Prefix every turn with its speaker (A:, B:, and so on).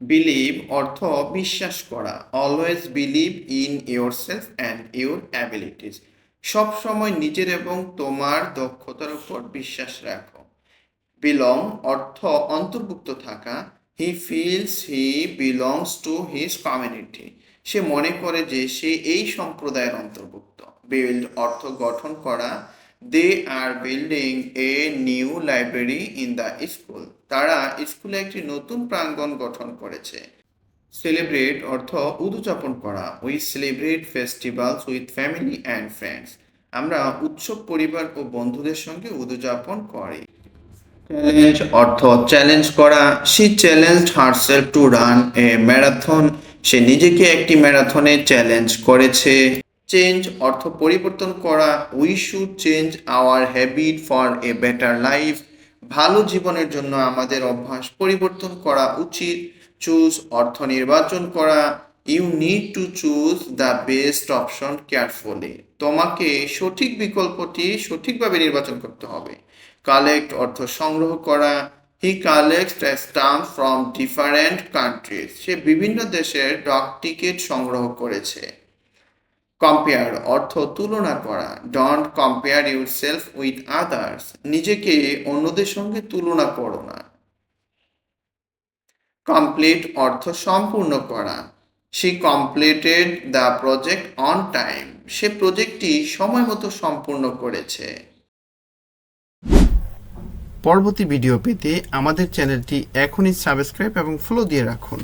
A: Believe অর্থ বিশ্বাস করা। Always believe in yourself and your abilities. সব সময় নিজের এবং তোমার দক্ষতার উপর বিশ্বাস রাখো। বিলং অর্থ অন্তর্ভুক্ত থাকা। He feels he belongs to his community. সে মনে করে যে সে এই সম্প্রদায়ের অন্তর্ভুক্ত। বিল্ড অর্থ গঠন করা। They are building a new library in the school. তারা স্কুলে একটি নতুন প্রাঙ্গণ গঠন করেছে। সেলিব্রেট অর্থ উদযাপন করা। We celebrate festivals with family and friends. আমরা উৎসব পরিবার ও বন্ধুদের সঙ্গে উদযাপন করি। চ্যালেঞ্জ অর্থ চ্যালেঞ্জ করা। She challenged herself to run a marathon. সে নিজেকে একটি ম্যারাথনে চ্যালেঞ্জ করেছে। চেঞ্জ অর্থ পরিবর্তন করা। We should change our habit for a better life. ভালো জীবনের জন্য আমাদের অভ্যাস পরিবর্তন করা উচিত। চুজ অর্থ নির্বাচন করা। You need to choose the best option carefully. তোমাকে সঠিক বিকল্পটি সঠিকভাবে নির্বাচন করতে হবে। কালেক্ট অর্থ সংগ্রহ করা। He collects stamp from different countries. সে বিভিন্ন দেশের ডাক টিকিট সংগ্রহ করেছে। কম্পেয়ার অর্থ তুলনা করা। Don't compare your self with others. নিজেকে অন্যদের সঙ্গে তুলনা করো না। কমপ্লিট অর্থ সম্পূর্ণ করা। She completed the project on time. সে প্রজেক্টটি সময় মতো সম্পূর্ণ করেছে। পরবর্তী ভিডিও পেতে আমাদের চ্যানেলটি এখনই সাবস্ক্রাইব এবং ফলো দিয়ে রাখুন।